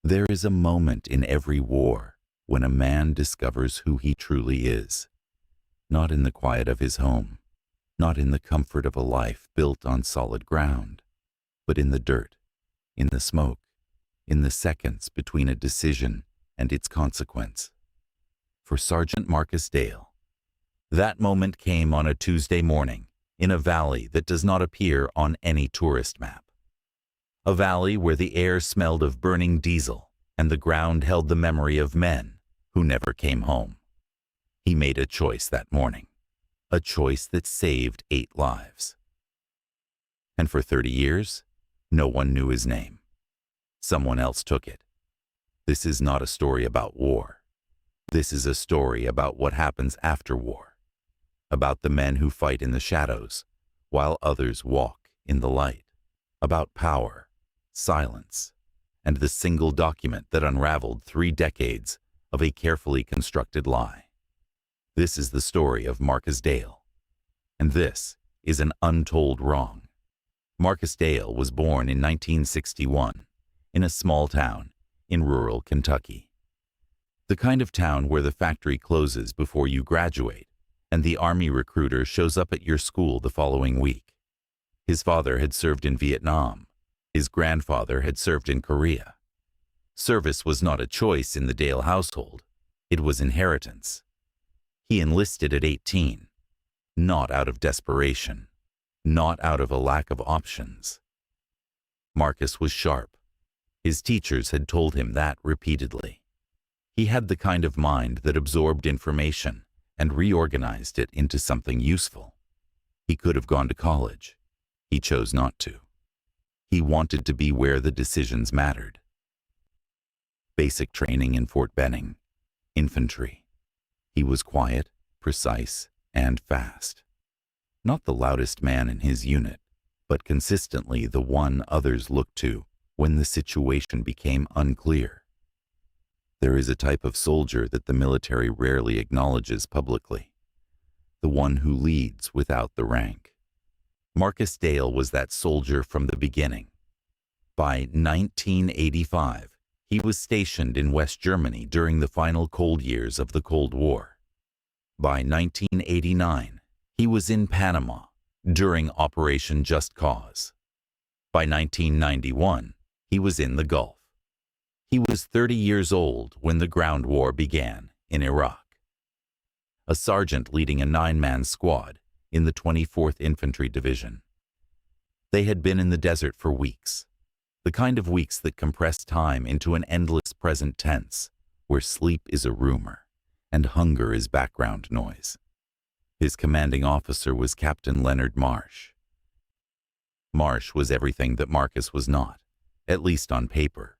There is a moment in every war when a man discovers who he truly is, not in the quiet of his home, not in the comfort of a life built on solid ground, but in the dirt, in the smoke, in the seconds between a decision and its consequence. For Sergeant Marcus Dale, that moment came on a Tuesday morning in a valley that does not appear on any tourist map. A valley where the air smelled of burning diesel and the ground held the memory of men who never came home. He made a choice that morning, a choice that saved 8 lives. And for 30 years, no one knew his name. Someone else took it. This is not a story about war. This is a story about what happens after war, about the men who fight in the shadows while others walk in the light, about power, silence, and the single document that unraveled 3 decades of a carefully constructed lie. This is the story of Marcus Dale, and this is an untold wrong. Marcus Dale was born in 1961 in a small town in rural Kentucky. The kind of town where the factory closes before you graduate and the army recruiter shows up at your school the following week. His father had served in Vietnam. His grandfather had served in Korea. Service was not a choice in the Dale household. It was inheritance. He enlisted at 18, not out of desperation, not out of a lack of options. Marcus was sharp. His teachers had told him that repeatedly. He had the kind of mind that absorbed information and reorganized it into something useful. He could have gone to college. He chose not to. He wanted to be where the decisions mattered. Basic training in Fort Benning, infantry. He was quiet, precise, and fast. Not the loudest man in his unit, but consistently the one others looked to when the situation became unclear. There is a type of soldier that the military rarely acknowledges publicly, the one who leads without the rank. Marcus Dale was that soldier from the beginning. By 1985, he was stationed in West Germany during the final cold years of the Cold War. By 1989, he was in Panama during Operation Just Cause. By 1991, he was in the Gulf. He was 30 years old when the ground war began in Iraq. A sergeant leading a 9-man squad in the 24th Infantry Division. They had been in the desert for weeks, the kind of weeks that compress time into an endless present tense, where sleep is a rumor and hunger is background noise. His commanding officer was Captain Leonard Marsh. Marsh was everything that Marcus was not, at least on paper.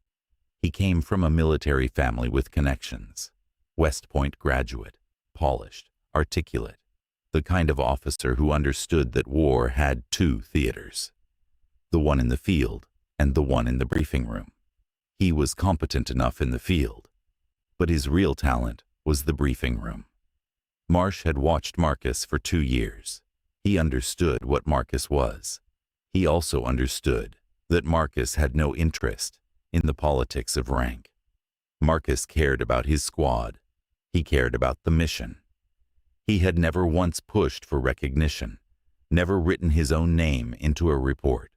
He came from a military family with connections, West Point graduate, polished, articulate, the kind of officer who understood that war had 2 theaters, the one in the field and the one in the briefing room. He was competent enough in the field, but his real talent was the briefing room. Marsh had watched Marcus for 2 years. He understood what Marcus was. He also understood that Marcus had no interest in the politics of rank. Marcus cared about his squad. He cared about the mission. He had never once pushed for recognition, never written his own name into a report,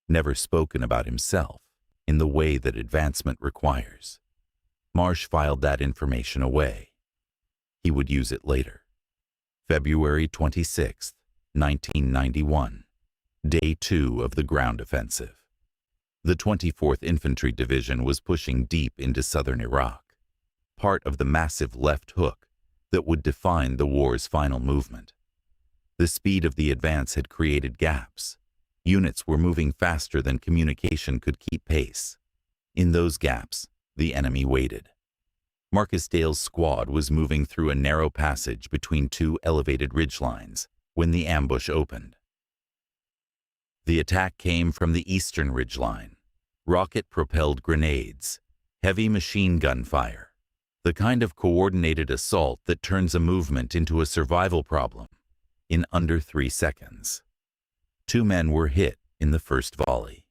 never spoken about himself in the way that advancement requires. Marsh filed that information away. He would use it later. February 26, 1991, Day 2 of the ground offensive. The 24th Infantry Division was pushing deep into southern Iraq, part of the massive left hook that would define the war's final movement. The speed of the advance had created gaps. Units were moving faster than communication could keep pace. In those gaps, the enemy waited. Marcus Dale's squad was moving through a narrow passage between 2 elevated ridgelines when the ambush opened. The attack came from the eastern ridgeline. Rocket-propelled grenades, heavy machine gun fire, the kind of coordinated assault that turns a movement into a survival problem in under 3 seconds. 2 men were hit in the first volley.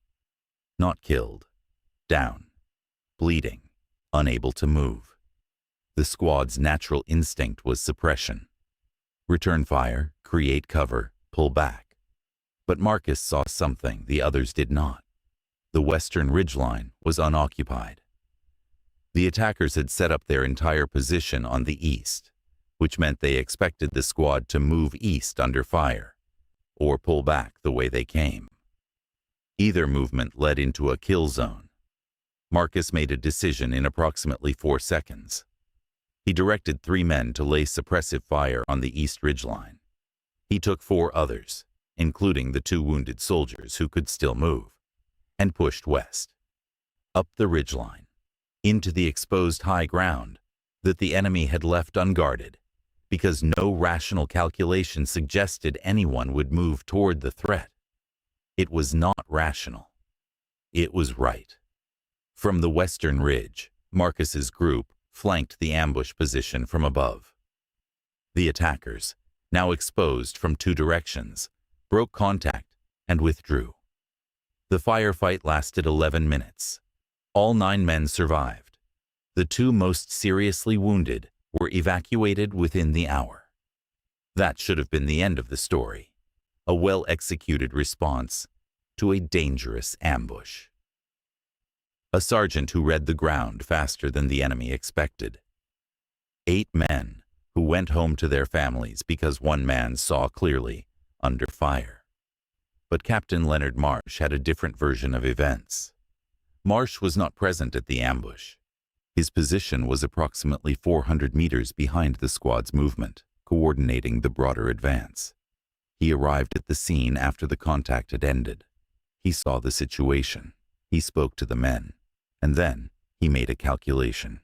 Not killed, down. bleeding, unable to move. The squad's natural instinct was suppression. Return fire, create cover, pull back. But Marcus saw something the others did not. The western ridgeline was unoccupied. The attackers had set up their entire position on the east, which meant they expected the squad to move east under fire, or pull back the way they came. Either movement led into a kill zone. Marcus made a decision in approximately 4 seconds. He directed 3 men to lay suppressive fire on the east ridgeline. He took 4 others, including the 2 wounded soldiers who could still move, and pushed west, up the ridgeline, into the exposed high ground that the enemy had left unguarded, because no rational calculation suggested anyone would move toward the threat. It was not rational. It was right. From the western ridge, Marcus's group flanked the ambush position from above. The attackers, now exposed from 2 directions, broke contact and withdrew. The firefight lasted 11 minutes. All 9 men survived. The 2 most seriously wounded were evacuated within the hour. That should have been the end of the story, a well-executed response to a dangerous ambush. A sergeant who read the ground faster than the enemy expected. 8 men who went home to their families because 1 man saw clearly under fire. But Captain Leonard Marsh had a different version of events. Marsh was not present at the ambush. His position was approximately 400 meters behind the squad's movement, coordinating the broader advance. He arrived at the scene after the contact had ended. He saw the situation. He spoke to the men. And then he made a calculation.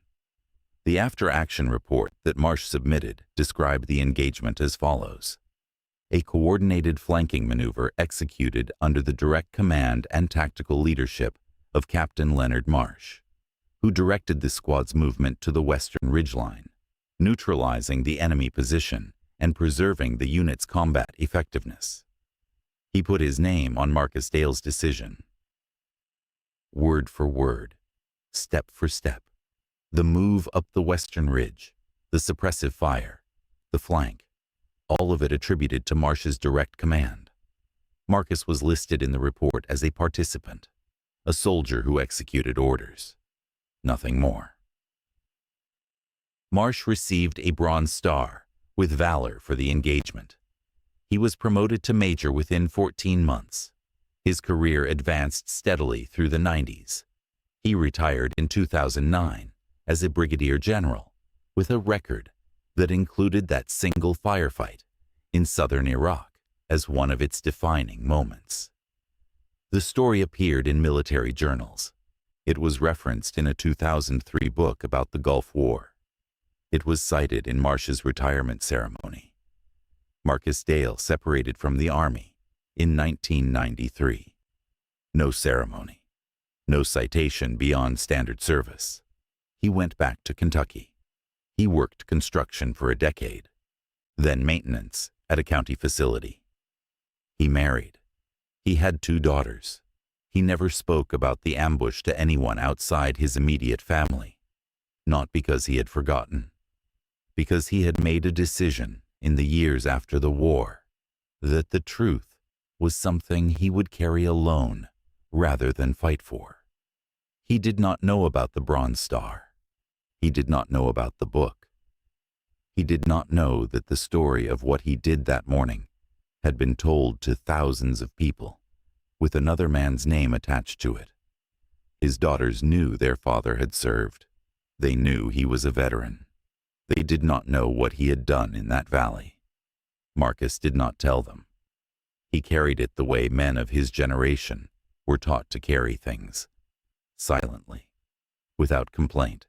The after-action report that Marsh submitted described the engagement as follows: a coordinated flanking maneuver executed under the direct command and tactical leadership of Captain Leonard Marsh, who directed the squad's movement to the western ridgeline, neutralizing the enemy position and preserving the unit's combat effectiveness. He put his name on Marcus Dale's decision. Word for word, step for step, the move up the western ridge, the suppressive fire, the flank, all of it attributed to Marsh's direct command. Marcus was listed in the report as a participant, a soldier who executed orders. Nothing more. Marsh received a Bronze Star with valor for the engagement. He was promoted to major within 14 months. His career advanced steadily through the 90s. He retired in 2009 as a brigadier general with a record that included that single firefight in southern Iraq as one of its defining moments. The story appeared in military journals. It was referenced in a 2003 book about the Gulf War. It was cited in Marsh's retirement ceremony. Marcus Dale separated from the Army in 1993. No ceremony. No citation beyond standard service. He went back to Kentucky. He worked construction for a decade, then maintenance at a county facility. He married. He had 2 daughters. He never spoke about the ambush to anyone outside his immediate family, not because he had forgotten, because he had made a decision in the years after the war that the truth was something he would carry alone rather than fight for. He did not know about the Bronze Star. He did not know about the book. He did not know that the story of what he did that morning had been told to thousands of people, with another man's name attached to it. His daughters knew their father had served. They knew he was a veteran. They did not know what he had done in that valley. Marcus did not tell them. He carried it the way men of his generation were taught to carry things, silently, without complaint,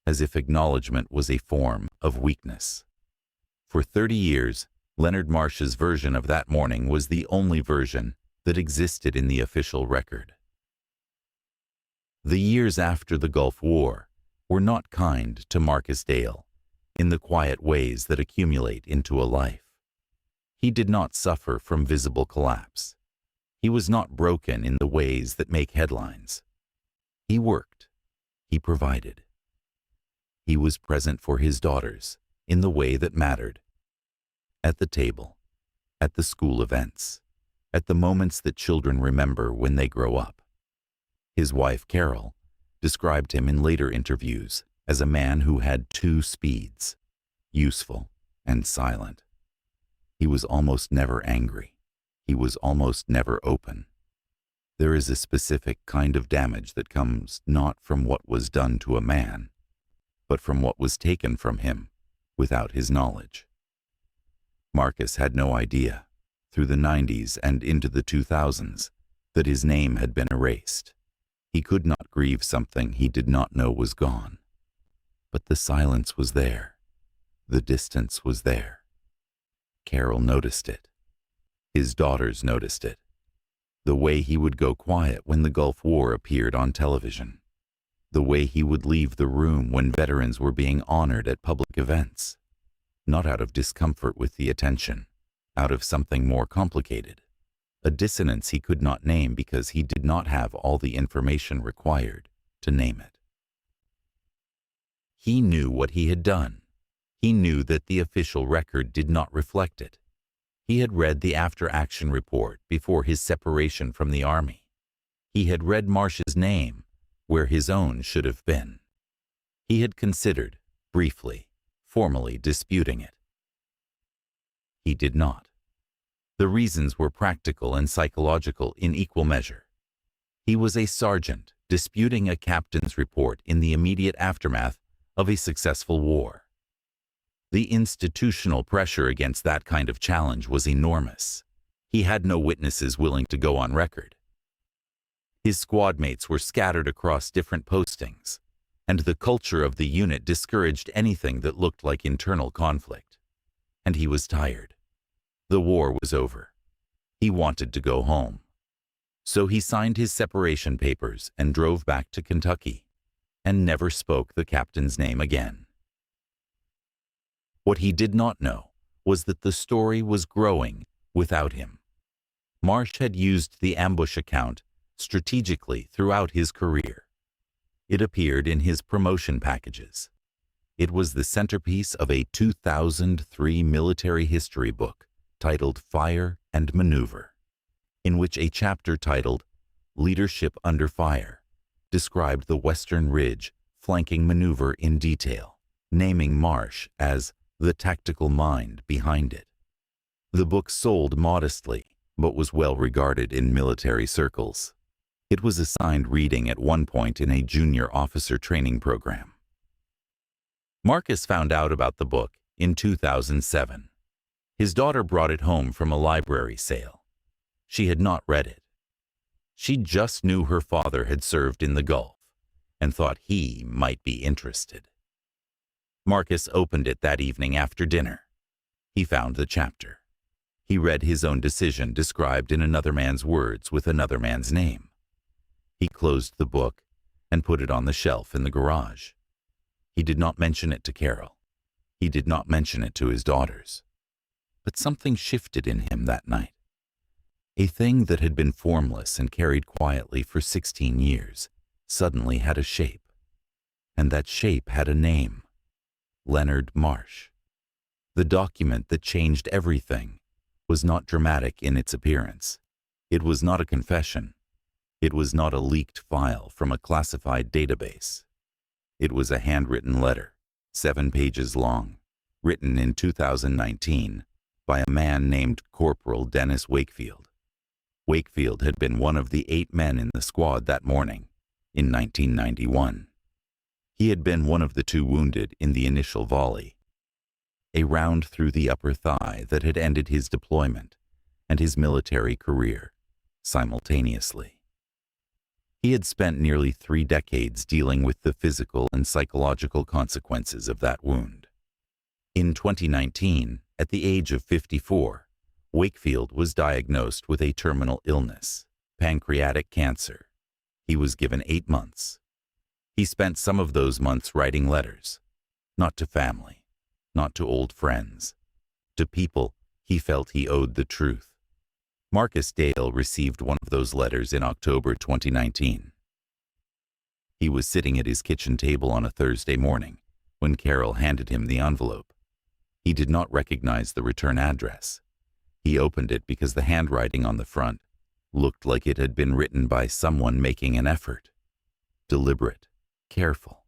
as if acknowledgement was a form of weakness. For 30 years, Leonard Marsh's version of that morning was the only version that existed in the official record. The years after the Gulf War were not kind to Marcus Dale in the quiet ways that accumulate into a life. He did not suffer from visible collapse. He was not broken in the ways that make headlines. He worked. He provided. He was present for his daughters in the way that mattered. At the table, at the school events, at the moments that children remember when they grow up. His wife, Carol, described him in later interviews as a man who had two speeds, useful and silent. He was almost never angry. He was almost never open. There is a specific kind of damage that comes not from what was done to a man, but from what was taken from him without his knowledge. Marcus had no idea, through the 90s and into the 2000s, that his name had been erased. He could not grieve something he did not know was gone. But the silence was there. The distance was there. Carol noticed it. His daughters noticed it. The way he would go quiet when the Gulf War appeared on television. The way he would leave the room when veterans were being honored at public events. Not out of discomfort with the attention, out of something more complicated. A dissonance he could not name because he did not have all the information required to name it. He knew what he had done. He knew that the official record did not reflect it. He had read the after-action report before his separation from the Army. He had read Marsh's name where his own should have been. He had considered, briefly, formally disputing it. He did not. The reasons were practical and psychological in equal measure. He was a sergeant disputing a captain's report in the immediate aftermath of a successful war. The institutional pressure against that kind of challenge was enormous. He had no witnesses willing to go on record. His squad mates were scattered across different postings, and the culture of the unit discouraged anything that looked like internal conflict. And he was tired. The war was over. He wanted to go home. So he signed his separation papers and drove back to Kentucky, and never spoke the captain's name again. What he did not know was that the story was growing without him. Marsh had used the ambush account strategically throughout his career. It appeared in his promotion packages. It was the centerpiece of a 2003 military history book titled Fire and Maneuver, in which a chapter titled Leadership Under Fire described the Western Ridge flanking maneuver in detail, naming Marsh as the tactical mind behind it. The book sold modestly, but was well regarded in military circles. It was assigned reading at one point in a junior officer training program. Marcus found out about the book in 2007. His daughter brought it home from a library sale. She had not read it. She just knew her father had served in the Gulf and thought he might be interested. Marcus opened it that evening after dinner. He found the chapter. He read his own decision described in another man's words with another man's name. He closed the book and put it on the shelf in the garage. He did not mention it to Carol. He did not mention it to his daughters. But something shifted in him that night. A thing that had been formless and carried quietly for 16 years suddenly had a shape. And that shape had a name. Leonard Marsh. The document that changed everything was not dramatic in its appearance. It was not a confession. It was not a leaked file from a classified database. It was a handwritten letter, 7 pages long, written in 2019 by a man named Corporal Dennis Wakefield. Wakefield had been one of the 8 men in the squad that morning in 1991. He had been one of the 2 wounded in the initial volley, a round through the upper thigh that had ended his deployment and his military career simultaneously. He had spent nearly 3 decades dealing with the physical and psychological consequences of that wound. In 2019, at the age of 54, Wakefield was diagnosed with a terminal illness, pancreatic cancer. He was given 8 months. He spent some of those months writing letters, not to family, not to old friends, to people he felt he owed the truth. Marcus Dale received one of those letters in October 2019. He was sitting at his kitchen table on a Thursday morning when Carol handed him the envelope. He did not recognize the return address. He opened it because the handwriting on the front looked like it had been written by someone making an effort. Deliberate, careful.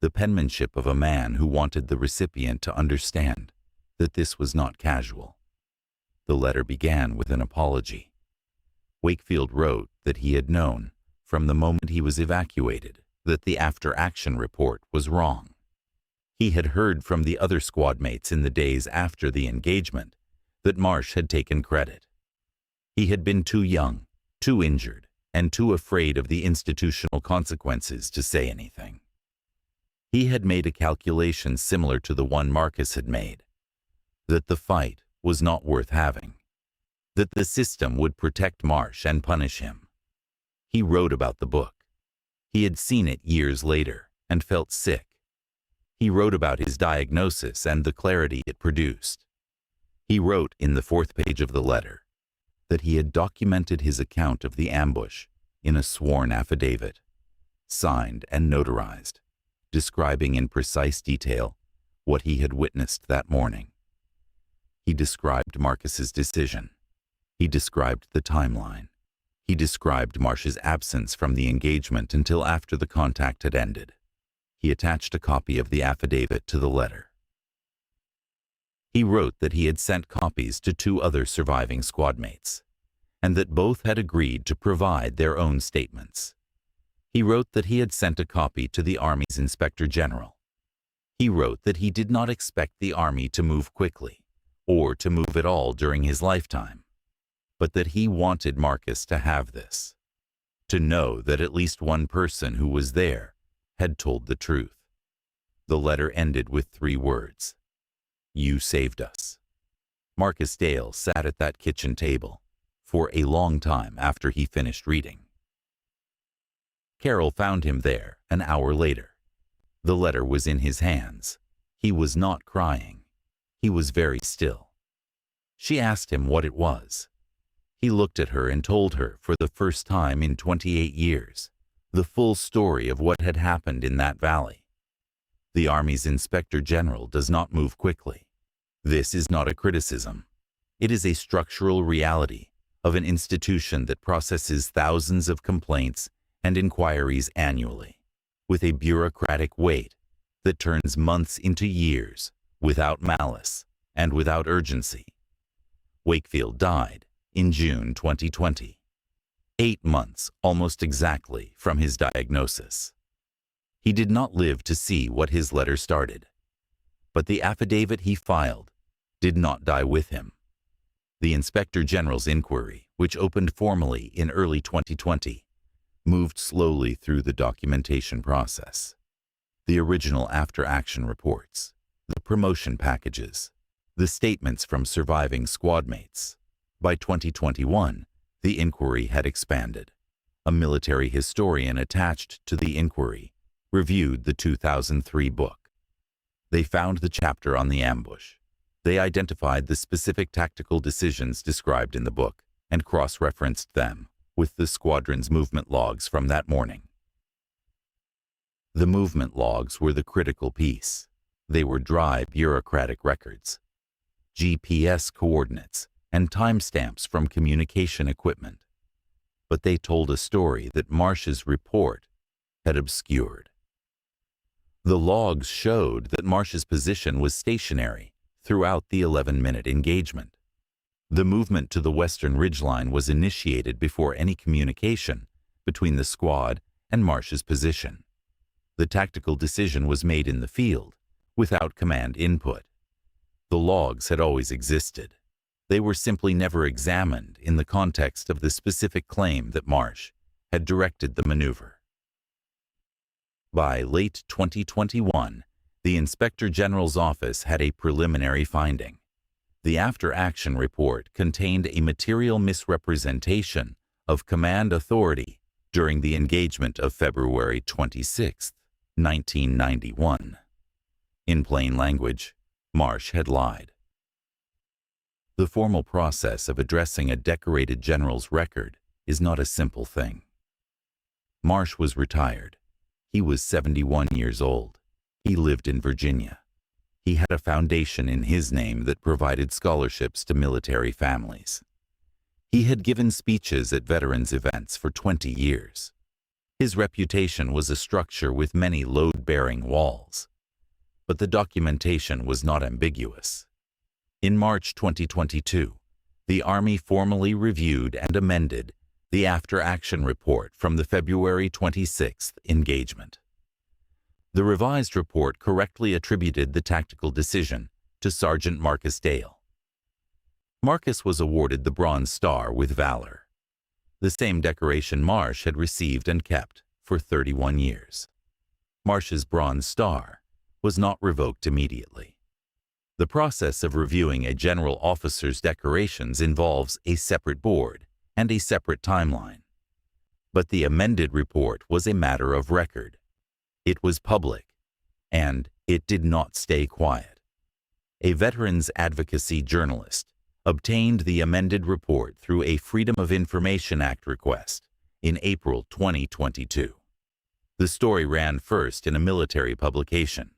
The penmanship of a man who wanted the recipient to understand that this was not casual. The letter began with an apology. Wakefield wrote that he had known from the moment he was evacuated that the after-action report was wrong. He had heard from the other squad mates in the days after the engagement that Marsh had taken credit. He had been too young, too injured, and too afraid of the institutional consequences to say anything. He had made a calculation similar to the one Marcus had made, that the fight was not worth having, that the system would protect Marsh and punish him. He wrote about the book. He had seen it years later and felt sick. He wrote about his diagnosis and the clarity it produced. He wrote in the 4th page of the letter that he had documented his account of the ambush in a sworn affidavit, signed and notarized, describing in precise detail what he had witnessed that morning. He described Marcus's decision. He described the timeline. He described Marsh's absence from the engagement until after the contact had ended. He attached a copy of the affidavit to the letter. He wrote that he had sent copies to 2 other surviving squad mates, and that both had agreed to provide their own statements. He wrote that he had sent a copy to the Army's Inspector General. He wrote that he did not expect the Army to move quickly, or to move at all during his lifetime, but that he wanted Marcus to have this, to know that at least one person who was there had told the truth. The letter ended with 3 words: "You saved us." Marcus Dale sat at that kitchen table for a long time after he finished reading. Carol found him there an hour later. The letter was in his hands. He was not crying. He was very still. She asked him what it was. He looked at her and told her, for the first time in 28 years, the full story of what had happened in that valley. The Army's Inspector General does not move quickly. This is not a criticism. It is a structural reality of an institution that processes thousands of complaints and inquiries annually, with a bureaucratic weight that turns months into years without malice and without urgency. Wakefield died in June 2020, 8 months almost exactly from his diagnosis. He did not live to see what his letter started, but the affidavit he filed did not die with him. The Inspector General's inquiry, which opened formally in early 2020, moved slowly through the documentation process. The original after-action reports, the promotion packages, the statements from surviving squad mates. By 2021, the inquiry had expanded. A military historian attached to the inquiry reviewed the 2003 book. They found the chapter on the ambush. They identified the specific tactical decisions described in the book and cross-referenced them with the squadron's movement logs from that morning. The movement logs were the critical piece. They were dry bureaucratic records, GPS coordinates, and timestamps from communication equipment. But they told a story that Marsh's report had obscured. The logs showed that Marsh's position was stationary throughout the 11-minute engagement. The movement to the western ridgeline was initiated before any communication between the squad and Marsh's position. The tactical decision was made in the field, without command input. The logs had always existed. They were simply never examined in the context of the specific claim that Marsh had directed the maneuver. By late 2021, the Inspector General's office had a preliminary finding. The after-action report contained a material misrepresentation of command authority during the engagement of February 26, 1991. In plain language, Marsh had lied. The formal process of addressing a decorated general's record is not a simple thing. Marsh was retired. He was 71 years old. He lived in Virginia. He had a foundation in his name that provided scholarships to military families. He had given speeches at veterans events for 20 years. His reputation was a structure with many load-bearing walls. But the documentation was not ambiguous. In March 2022, the Army formally reviewed and amended the after-action report from the February 26th engagement. The revised report correctly attributed the tactical decision to Sergeant Marcus Dale. Marcus was awarded the Bronze Star with Valor, the same decoration Marsh had received and kept for 31 years. Marsh's Bronze Star was not revoked immediately. The process of reviewing a general officer's decorations involves a separate board and a separate timeline. But the amended report was a matter of record. It was public, and it did not stay quiet. A veterans advocacy journalist obtained the amended report through a Freedom of Information Act request in April 2022. The story ran first in a military publication,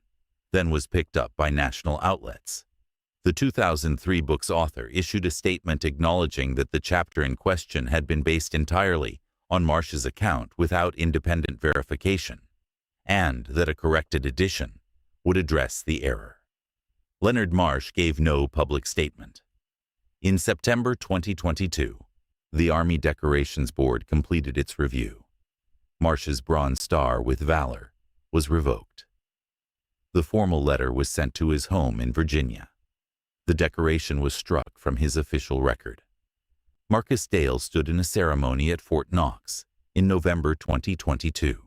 then was picked up by national outlets. The 2003 book's author issued a statement acknowledging that the chapter in question had been based entirely on Marsh's account without independent verification, and that a corrected edition would address the error. Leonard Marsh gave no public statement. In September 2022, the Army Decorations Board completed its review. Marsh's Bronze Star with Valor was revoked. The formal letter was sent to his home in Virginia. The decoration was struck from his official record. Marcus Dale stood in a ceremony at Fort Knox in November 2022.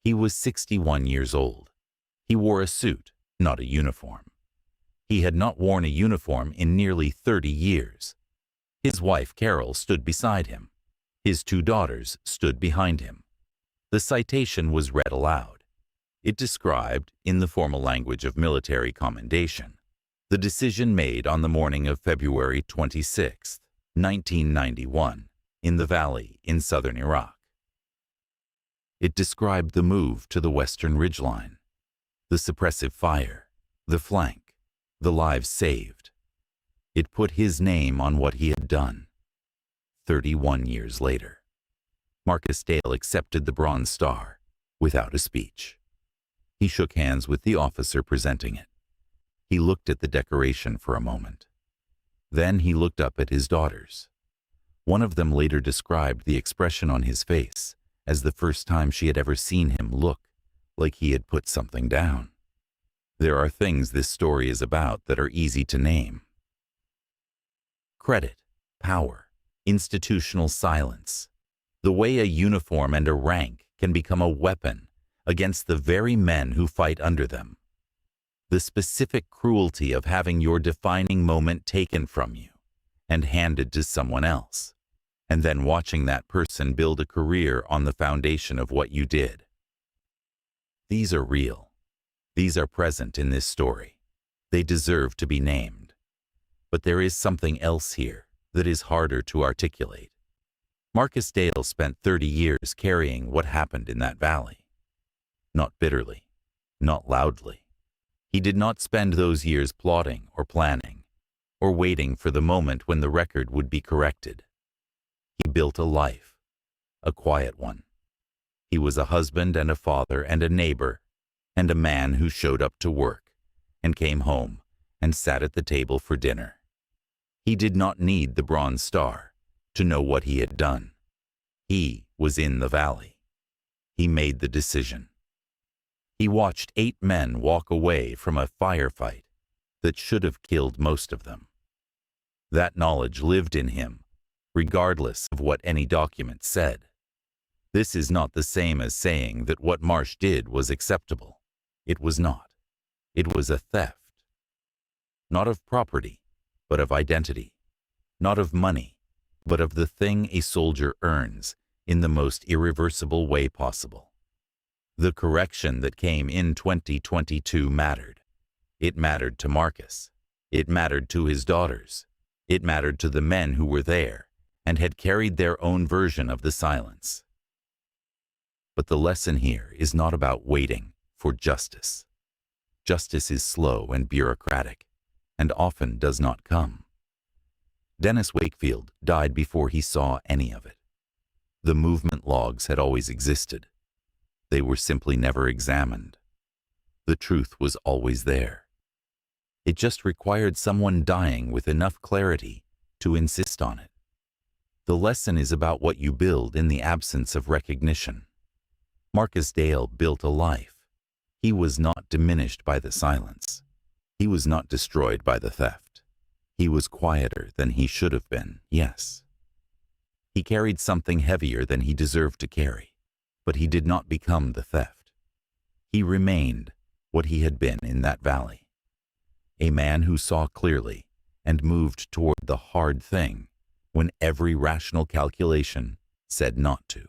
He was 61 years old. He wore a suit, not a uniform. He had not worn a uniform in nearly 30 years. His wife, Carol, stood beside him. His 2 daughters stood behind him. The citation was read aloud. It described, in the formal language of military commendation, the decision made on the morning of February 26, 1991, in the valley in southern Iraq. It described the move to the western ridgeline, the suppressive fire, the flank, the lives saved. It put his name on what he had done. 31 years later, Marcus Dale accepted the Bronze Star without a speech. He shook hands with the officer presenting it. He looked at the decoration for a moment. Then he looked up at his daughters. One of them later described the expression on his face as the first time she had ever seen him look like he had put something down. There are things this story is about that are easy to name. Credit, power, institutional silence. The way a uniform and a rank can become a weapon against the very men who fight under them. The specific cruelty of having your defining moment taken from you and handed to someone else, and then watching that person build a career on the foundation of what you did. These are real. These are present in this story. They deserve to be named. But there is something else here that is harder to articulate. Marcus Dale spent 30 years carrying what happened in that valley. Not bitterly, not loudly. He did not spend those years plotting or planning, or waiting for the moment when the record would be corrected. He built a life, a quiet one. He was a husband and a father and a neighbor, and a man who showed up to work, and came home, and sat at the table for dinner. He did not need the Bronze Star to know what he had done. He was in the valley. He made the decision. He watched 8 men walk away from a firefight that should have killed most of them. That knowledge lived in him, regardless of what any document said. This is not the same as saying that what Marsh did was acceptable. It was not. It was a theft. Not of property, but of identity. Not of money, but of the thing a soldier earns in the most irreversible way possible. The correction that came in 2022 mattered. It mattered to Marcus. It mattered to his daughters. It mattered to the men who were there and had carried their own version of the silence. But the lesson here is not about waiting for justice. Justice is slow and bureaucratic, and often does not come. Dennis Wakefield died before he saw any of it. The movement logs had always existed. They were simply never examined. The truth was always there. It just required someone dying with enough clarity to insist on it. The lesson is about what you build in the absence of recognition. Marcus Dale built a life. He was not diminished by the silence. He was not destroyed by the theft. He was quieter than he should have been, yes. He carried something heavier than he deserved to carry, but he did not become the theft. He remained what he had been in that valley. A man who saw clearly and moved toward the hard thing when every rational calculation said not to.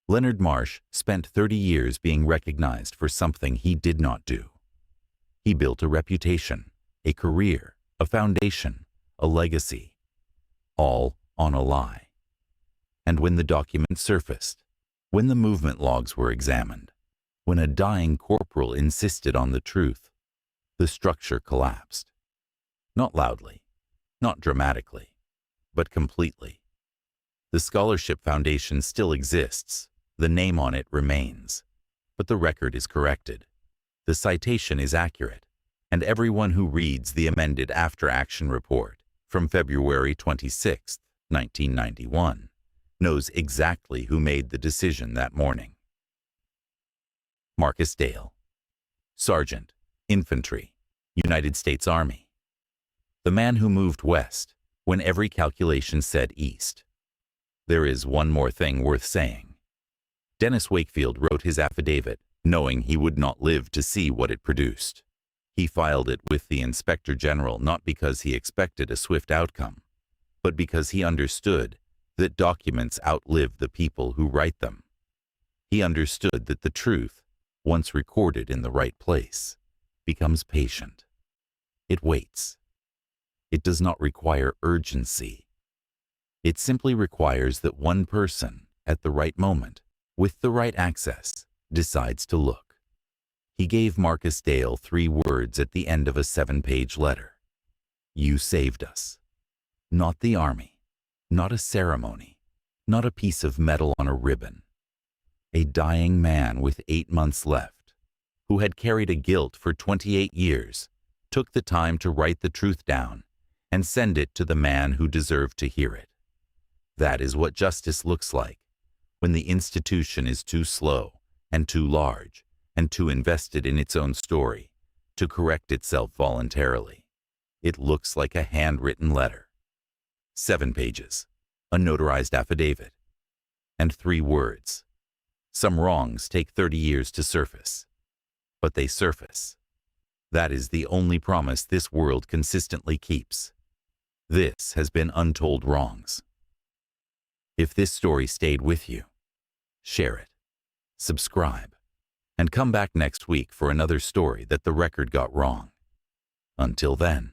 Leonard Marsh spent 30 years being recognized for something he did not do. He built a reputation, a career, a foundation, a legacy, all on a lie. And when the documents surfaced, when the movement logs were examined, when a dying corporal insisted on the truth, the structure collapsed. Not loudly, not dramatically, but completely. The scholarship foundation still exists, the name on it remains, but the record is corrected. The citation is accurate, and everyone who reads the amended after-action report from February 26, 1991, knows exactly who made the decision that morning. Marcus Dale, Sergeant, Infantry, United States Army. The man who moved west when every calculation said east. There is one more thing worth saying. Dennis Wakefield wrote his affidavit knowing he would not live to see what it produced. He filed it with the Inspector General not because he expected a swift outcome, but because he understood that documents outlive the people who write them. He understood that the truth, once recorded in the right place, becomes patient. It waits. It does not require urgency. It simply requires that one person, at the right moment, with the right access, decides to look. He gave Marcus Dale 3 words at the end of a 7-page letter. You saved us. Not the army, not a ceremony, not a piece of metal on a ribbon. A dying man with 8 months left, who had carried a guilt for 28 years, took the time to write the truth down and send it to the man who deserved to hear it. That is what justice looks like when the institution is too slow and too large and too invested in its own story to correct itself voluntarily. It looks like a handwritten letter. 7 pages, a notarized affidavit, and 3 words. Some wrongs take 30 years to surface, but they surface. That is the only promise this world consistently keeps. This has been Untold Wrongs. If this story stayed with you, share it, subscribe, and come back next week for another story that the record got wrong. Until then.